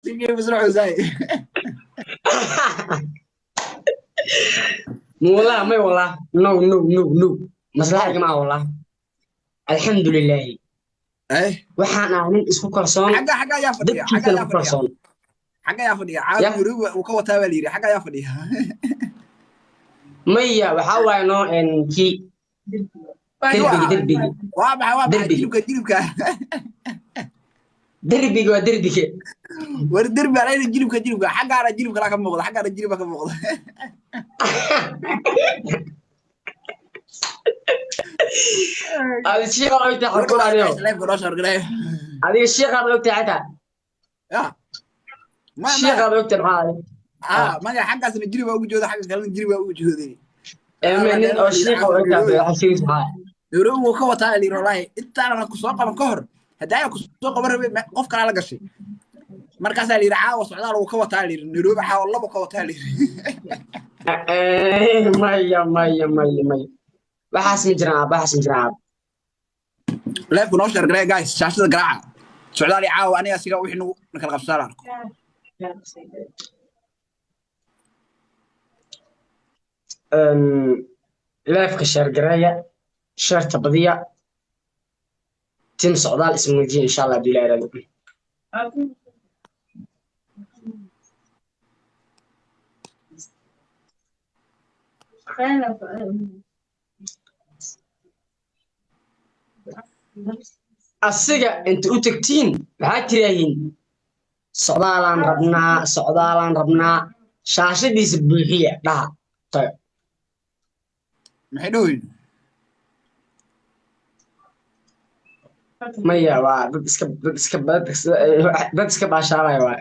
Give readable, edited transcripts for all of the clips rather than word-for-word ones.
سيجي بسرعة زي والله ما والله نو مصلحة يا جماعة والله الحمد لله ايه waxaan ahay nin isku kalsoon حاجة يا فدية حاجة dadkiisana يا ku فدية kalsoon حاجة يا فدية عاد ya يروح وكوا تابليري حاجة يا فدية maya waxaa waaye noo kii شو derbigi واضح derbigi جيلبك derbiga waa derbiga والدرب على جيلبك حاجة على جيلبك لا كم مغض حاجة على جيلبك كم مغض adiga shiiqa ma ogtahay xarkul adigo لايف كروش أرجله adiga shiiqa ma ogtahay xataa يا shiiqa ما ma ogtahay maxaa ما حاجة أصلا جيلبك وجود حاجة كلام جيلبك وجود nin oo shiiqa ma ogtahay waxa sheegis maxaa يروح وكوا تابليري والله أنت أنا كسوق من كهر هدايا كسوق مرة قف كلا لقشي مركز اللي رعاه وصعدال وكوا تالي نروح حاول الله وكوا تالي maya waxaas ma jiraan لا يكون أشهر قراءة جايز شاشة قراءة سعدالي عاو أنا أسيقا وإحنا نكال غفصار leefka sheergareeya sheerta badiya tim socdaal ismuujiya insha allah hadii la yiraahdo asiga inta u tagtiin maxaa tiraahiin socdaalaan rabnaa shaashadiisa buuxiya dhaha tayo محدوين maya waa dad iska baashaalaya waa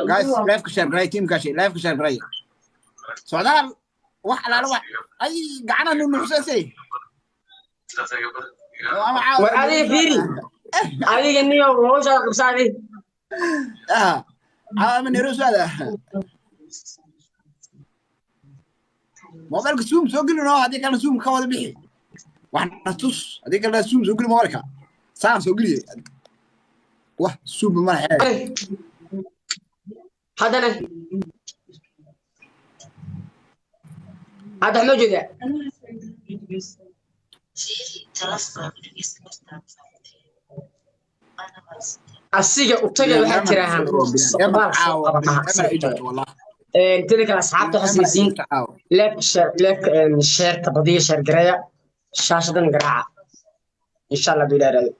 جايز لايف كشار قراءة تيم كاشي لايف كشار قراءة سعدال واحد على واحد أي قعنا إنه حساسي war adiga fiiri adiga niyo hawshaada qabsaadi من يروس هذا موبايلك سوم سوق له هذيك أنا سوم كواد بيحي واحد تص هذيك أنا سوم سوق له موبايلك سام سوق لي واه سوم ما حي haddana hadda xnoo jeedaa asiga u taga waxaad tiraahaan socdaal soo qaba dhaha asiga u taga والله teda kale asxaabta waxaa samaysiin leefka sheerta badiya sheer gareeya shaashadan garaaca insha allah haduu ilaaraado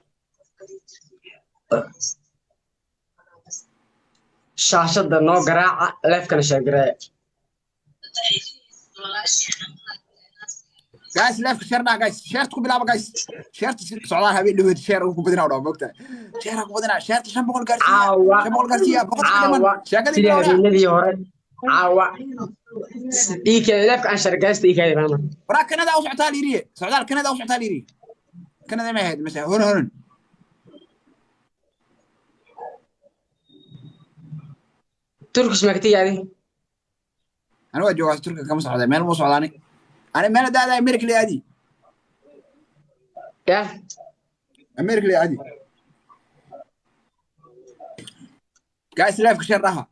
shaashada noo garaaca leefkana sheer gareeya جايز لايف كشرنا جايز شيرت كوب بلعب جايز شيرت سعودها هبي اللي هو شير كوب بدنا ولا بوقتها شير كوب بدنا شيرت شن بقول قرسيا caawa شن بقول قرسيا بقول كلام شاقل sidii habeenadii hore caawa iikeeda leefka aan shargaysta iikeeda maama وراك كندا او سعودها ليري سعودها كندا او سعودها ليري كندا ما هاد مثلا هون turkish magtiga adi انا واجي جواز تركيا كم سعودها مال مو سعوداني انا مال دا امريكا لي عادي ya امريكا لي عادي جايز لايف كشرها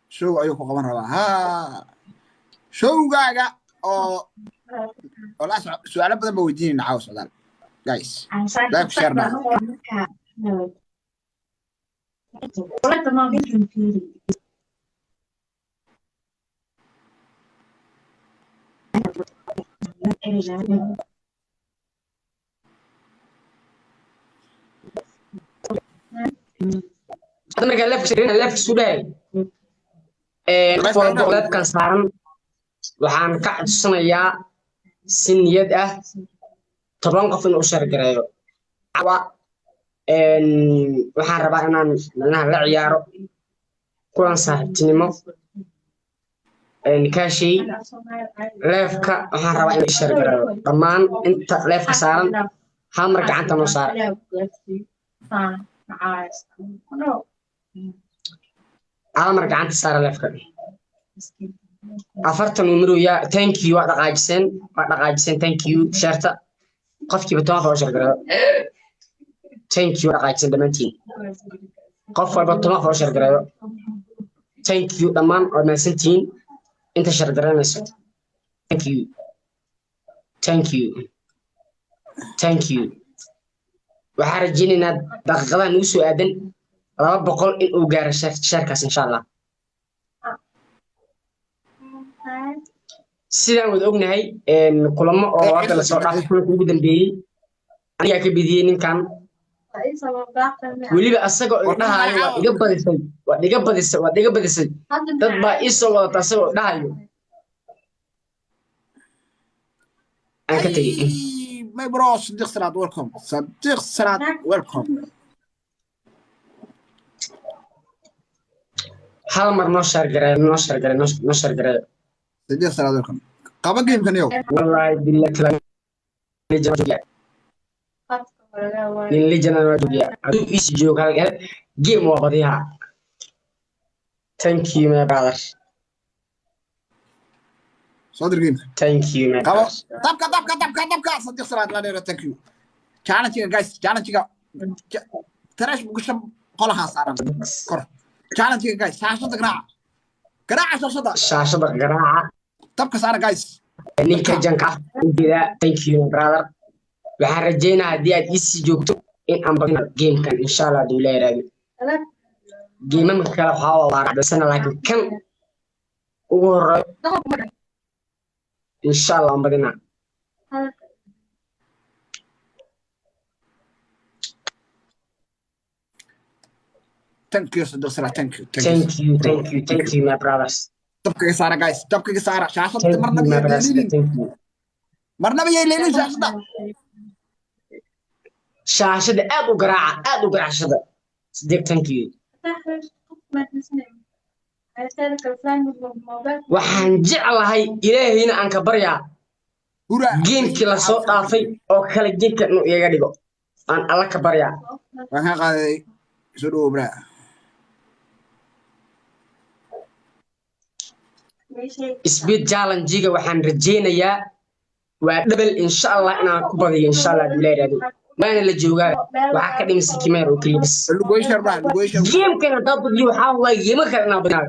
شو ايوه قمر ها شو قاعد او والله سؤال بدل بوديني نعاو سعودان جايز لايف كشرنا hadda markaa leefka isku dhahay qof walba oo leefkan saaran waxaan ka codsanayaa si niyad ah 10 qof inuu shargareeyo caawa waxaan rabaa inaan macnaha la ciyaaro kulan saaxiibtinimo kaashey leefka waxaan rabaa inaan shargareeyo dhammaan inta leefka saaran hal mar gacanta noo saara hal mar gacanta saara leefka afartan numero ya thank you waa dhaqaajiseen thank you sharta qofkiiba 10 oo shar gareeyo thank you dhaqaajiseen dhamaantiin qof walba 10 oo shar gareeyo thank you dhamaan oo maasantiin inta shar gareynayso thank you thank you thank you waxaan rajaynaynaa daqiiqadaha nagu soo aadan 200 in uu gaaro sharkaas insha Allah sidaan wada ognahay kulamo oo hadda la soo dhaafay kulanka ugu dambeeyay aniga ka bidiyay ninkan weliba asaga oo dhahayo waa iga badisay dad baa ii soo wadata asagoo dhahayo aan ka tegey my bro Sadiq Salat welcome hal mar noo share gareeyo Sadiq Salat welcome qaba game kan yow wallahi billahi للجنة الوجودية أدو إيش جوك هذا جيم وقضيها thank you my brother صدر جيم thank you my brother طبكا صدق صلاة لا نيرة thank you كانت تيجا guys كانت تيجا تراش بقشة قلها صار كر كانت تيجا guys شاشة قراعة طبكا صار guys نيك جنكا thank you my brother waxaan rajeynaa haddii aad isi joogto in aan badno gamekan insha Allah haduu leeyahay geemamka kale waxaa waa raacdasana laakiin kan ugu horeeyo insha Allah aan badina thank you Sadiq Salat thank you my brothers طبكا صار guys طبكا صار شاشة مرنا بيلين شاشة شاشة aad u garaaca shada Sadiq thank you waxaan jeclahay ilaahayna aan ka baryaa geemkii la soo dhaafay oo kale geemka inuu iga dhigo aan alla ka baryaa waxaan qaaday soo dhaw bra speed challenge-ga waxaan rajeynayaa waa double insha Allah inaan ku badiyo insha Allah duleeraado maana la joogaa waxa ka dhimisay kimeer oo kaliya bas geemkan hadda badiyo waxa waa geema kale inaan badnaa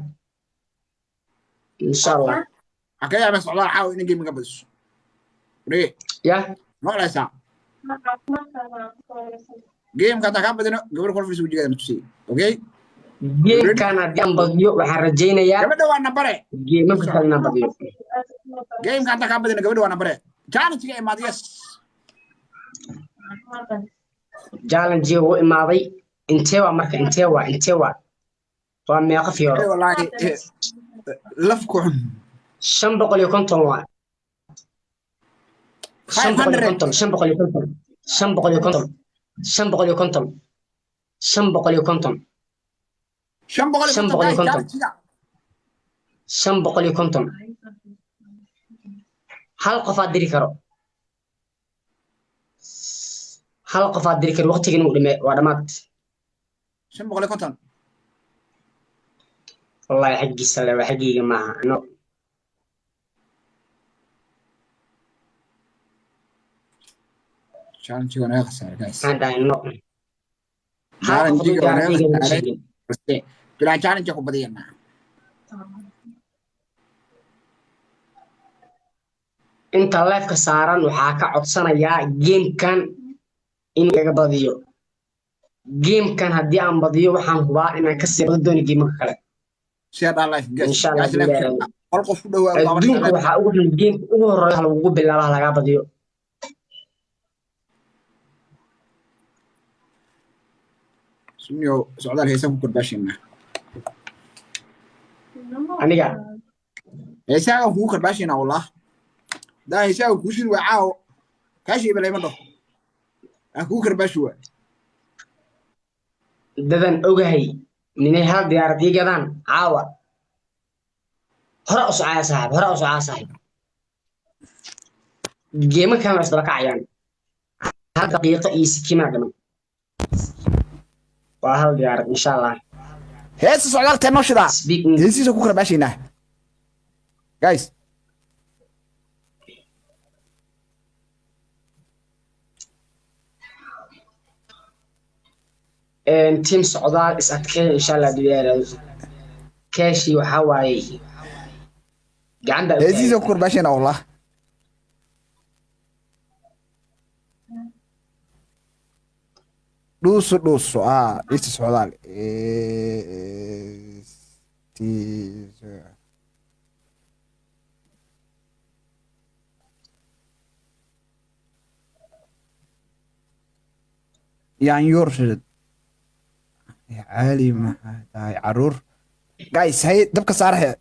insha Allah akaya bas Allah xaaw in geemka badiso ree ya ma laysa geemka ta ka badino gabar kor fiis wajiga na tusay okay geemkan hadda aan badiyo waxaan rajeynayaa gabadha waa nambare geemka kale inaan badiyo geemka ta ka badino gabadha waa nambare challenge-ga imaadiyas challenge-ga uu imaaday intee waa meeqa fiiro wallahi lafku 550 waa 550 hal qof aad diri karo waqtigan uu dhimay waa dhamaad 550 wallahi xaqiisa la waa xaqiiga maaha ano challenge-ga naga khasaaray guys hada no challenge-ga naga khasaaray bila challenge ku badiyana inta live-ka saaran waxaa ka codsanayaa gamekan in laga badiyo gamekan haddii aan badiyo waxaan hubaa inaan ka sii badan doono geemka kale share live guys insha Allah hal qof ku dhawaad adduunka waxaa ugu dhan game ugu horeeya lagu bilaabo laga badiyo sunyo socdaal heesan ku kordhashina aniga heesan ku kordhashina wallah da heesan ku shir wacaaw kashi balay ma dhaho aan ku kordhashi waa dadan ogahay ninay hal diyaarad igadaan caawa hore u socaa saaxiib geema kan isla kacayaan hal daqiiqo iyo sikima dhaman waa hal diyaarad insha Allah heesa socdaal teenno shida heesiisa ku kordhashina guys team socdaal is adkeey insha Allah diyaar كاشي وحواي عندها هزيزو كرباشين والله دوسو ايش سعودال يعني يرشد يا عالي ما هاي عرور جايز هي دبك صار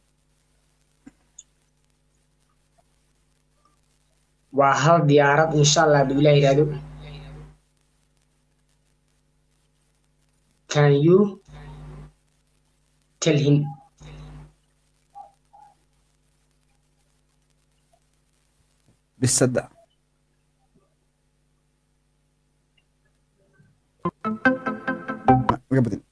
وهل ديارات إن شاء الله بالله يرادو can you tell him بالصدق قبل